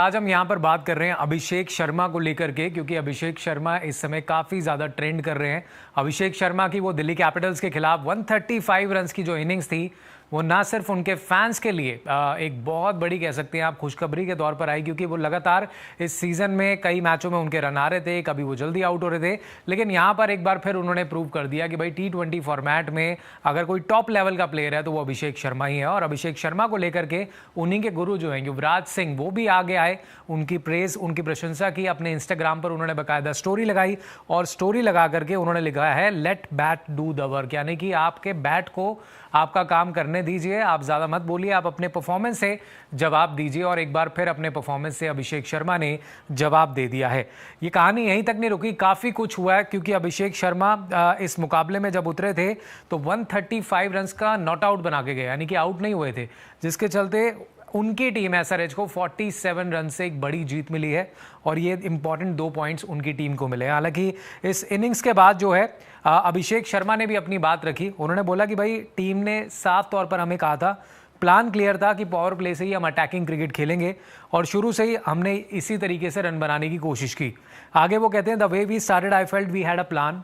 आज हम यहाँ पर बात कर रहे हैं अभिषेक शर्मा को लेकर के, क्योंकि अभिषेक शर्मा इस समय काफ़ी ज़्यादा ट्रेंड कर रहे हैं। अभिषेक शर्मा की वो दिल्ली कैपिटल्स के खिलाफ 135 रन्स की जो इनिंग्स थी, वो ना सिर्फ उनके फैंस के लिए एक बहुत बड़ी कह सकते हैं आप खुशखबरी के तौर पर आई, क्योंकि वो लगातार इस सीज़न में कई मैचों में उनके रन आ रहे थे, कभी वो जल्दी आउट हो रहे थे, लेकिन यहाँ पर एक बार फिर उन्होंने प्रूव कर दिया कि भाई T20 फॉर्मेट में अगर कोई टॉप लेवल का प्लेयर है तो वो अभिषेक शर्मा ही है। और अभिषेक शर्मा को लेकर के उन्हीं के गुरु जो हैं युवराज सिंह, वो भी आगे आए, उनकी प्रेज, उनकी प्रशंसा की। अपने इंस्टाग्राम पर उन्होंने बाकायदा स्टोरी लगाई और स्टोरी लगा करके उन्होंने लिखा है let bat do the work, यानी कि आपके बैट को आपका काम करने दीजिए, आप ज़्यादा मत बोलिए, आप अपने परफॉर्मेंस से जवाब दीजिए। और एक बार फिर अपने परफॉर्मेंस से अभिषेक शर्मा ने जवाब दे दिया है। ये कहानी यहीं तक नहीं रुकी, काफ़ी कुछ हुआ है, क्योंकि अभिषेक शर्मा इस मुकाबले में जब उतरे थे तो 135 रन्स का नॉट आउट बना के गए, यानी कि आउट नहीं हुए थे, जिसके चलते उनकी टीम एसआरएच को 47 रन से एक बड़ी जीत मिली है और ये इंपॉर्टेंट 2 पॉइंट्स उनकी टीम को मिले। हालांकि इस इनिंग्स के बाद जो है अभिषेक शर्मा ने भी अपनी बात रखी। उन्होंने बोला कि भाई टीम ने साफ तौर पर हमें कहा था, प्लान क्लियर था कि पावर प्ले से ही हम अटैकिंग क्रिकेट खेलेंगे और शुरू से ही हमने इसी तरीके से रन बनाने की कोशिश की। आगे वो कहते हैं the way we started I felt we had a plan.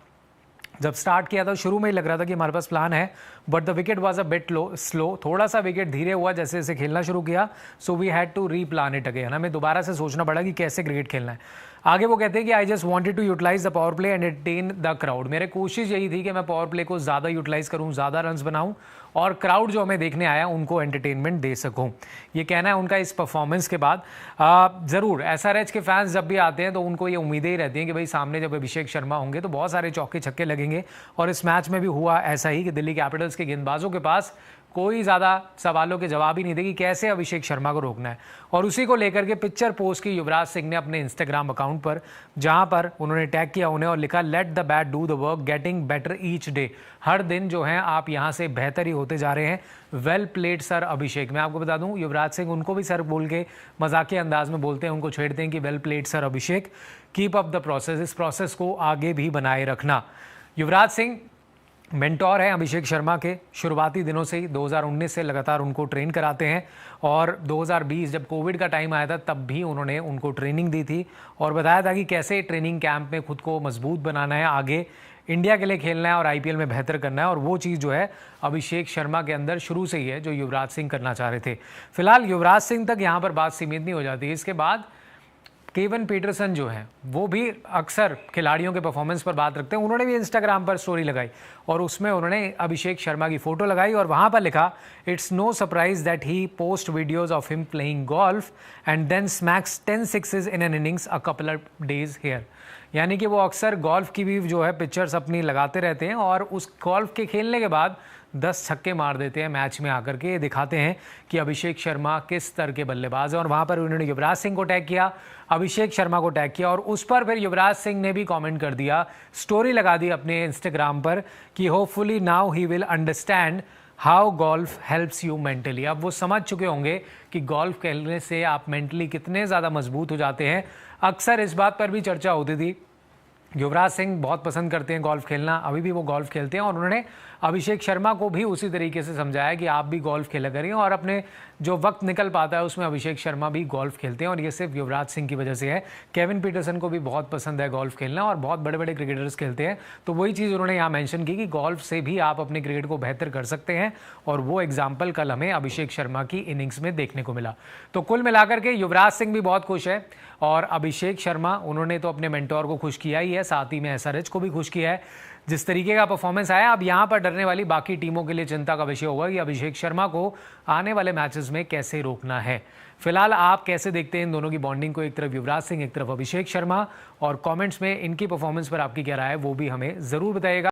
जब स्टार्ट किया था शुरू में ही लग रहा था कि हमारे पास प्लान है, but the wicket was a bit slow, थोड़ा सा विकेट धीरे हुआ जैसे जैसे खेलना शुरू किया, so we had to replan it again, हमें दोबारा से सोचना पड़ा कि कैसे क्रिकेट खेलना है। आगे वो कहते हैं कि I just wanted to utilise the power play and entertain the crowd. मेरे कोशिश यही थी कि मैं पावर प्ले को ज़्यादा यूटिलाइज करूँ, ज़्यादा रन्स बनाऊँ और क्राउड जो हमें देखने आया उनको एंटरटेनमेंट दे सकूँ। ये कहना है उनका इस परफॉर्मेंस के बाद। ज़रूर एसआरएच के फैंस जब भी आते हैं तो उनको ये उम्मीदें ही रहती हैं कि भाई सामने जब अभिषेक शर्मा होंगे तो बहुत सारे चौके छक्के लगेंगे, और इस मैच में भी हुआ ऐसा ही कि दिल्ली कैपिटल्स के गेंदबाजों के पास कोई ज़्यादा सवालों के जवाब ही नहीं थे कि कैसे अभिषेक शर्मा को रोकना है। और उसी को लेकर के पिक्चर पोस्ट की युवराज सिंह ने अपने इंस्टाग्राम अकाउंट पर, जहां पर उन्होंने टैग किया उन्हें और लिखा let the bat do the work, getting better each day. हर दिन जो है आप यहां से बेहतर ही होते जा रहे हैं। वेल प्लेड सर अभिषेक। मैं आपको बता दूं युवराज सिंह उनको भी सर बोल के मजाकिया अंदाज में बोलते हैं, उनको छेड़ते हैं कि well played sir Abhishek, keep up the process, इस प्रोसेस को आगे भी बनाए रखना। युवराज सिंह मेंटोर हैं अभिषेक शर्मा के, शुरुआती दिनों से ही 2019 से लगातार उनको ट्रेन कराते हैं और 2020 जब कोविड का टाइम आया था तब भी उन्होंने उनको ट्रेनिंग दी थी और बताया था कि कैसे ट्रेनिंग कैंप में खुद को मजबूत बनाना है, आगे इंडिया के लिए खेलना है और आईपीएल में बेहतर करना है। और वो चीज़ जो है अभिषेक शर्मा के अंदर शुरू से ही है जो युवराज सिंह करना चाह रहे थे। फिलहाल युवराज सिंह तक यहाँ पर बात सीमित नहीं हो जाती। इसके बाद केवन पीटरसन जो है वो भी अक्सर खिलाड़ियों के परफॉर्मेंस पर बात रखते हैं। उन्होंने भी इंस्टाग्राम पर स्टोरी लगाई और उसमें उन्होंने अभिषेक शर्मा की फोटो लगाई और वहां पर लिखा it's no surprise that he post videos of him playing golf and then smacks 10 sixes in an innings a couple of days here. यानी कि वो अक्सर गोल्फ की भी जो है पिक्चर्स अपनी लगाते रहते हैं और उस गोल्फ के खेलने के बाद 10 छक्के मार देते हैं मैच में आकर के। दिखाते हैं कि अभिषेक शर्मा किस स्तर के बल्लेबाज हैं। और वहां पर उन्होंने युवराज सिंह को टैग किया, अभिषेक शर्मा को टैग किया और उस पर फिर युवराज सिंह ने भी कमेंट कर दिया, स्टोरी लगा दी अपने इंस्टाग्राम पर कि hopefully now he will understand how golf helps you mentally. अब वो समझ चुके होंगे कि गोल्फ खेलने से आप मेंटली कितने ज़्यादा मजबूत हो जाते हैं। अक्सर इस बात पर भी चर्चा होती थी, युवराज सिंह बहुत पसंद करते हैं गोल्फ खेलना, अभी भी वो गोल्फ खेलते हैं और उन्होंने अभिषेक शर्मा को भी उसी तरीके से समझाया कि आप भी गोल्फ खेला करिए और अपने जो वक्त निकल पाता है उसमें अभिषेक शर्मा भी गोल्फ खेलते हैं और ये सिर्फ युवराज सिंह की वजह से है। केविन पीटरसन को भी बहुत पसंद है गोल्फ खेलना और बहुत बड़े बड़े क्रिकेटर्स खेलते हैं, तो वही चीज़ उन्होंने यहाँ मेंशन की कि गोल्फ से भी आप अपने क्रिकेट को बेहतर कर सकते हैं और वो एग्जाम्पल कल हमें अभिषेक शर्मा की इनिंग्स में देखने को मिला। तो कुल मिलाकर के युवराज सिंह भी बहुत खुश है और अभिषेक शर्मा उन्होंने तो अपने मेंटोर को खुश किया ही है, साथ ही में एसआरएच को भी खुश किया है जिस तरीके का परफॉर्मेंस आया। अब यहाँ पर डरने वाली बाकी टीमों के लिए चिंता का विषय होगा कि अभिषेक शर्मा को आने वाले मैचेस में कैसे रोकना है। फिलहाल आप कैसे देखते हैं इन दोनों की बॉन्डिंग को, एक तरफ युवराज सिंह एक तरफ अभिषेक शर्मा, और कमेंट्स में इनकी परफॉर्मेंस पर आपकी क्या राय है वो भी हमें ज़रूर बताइएगा।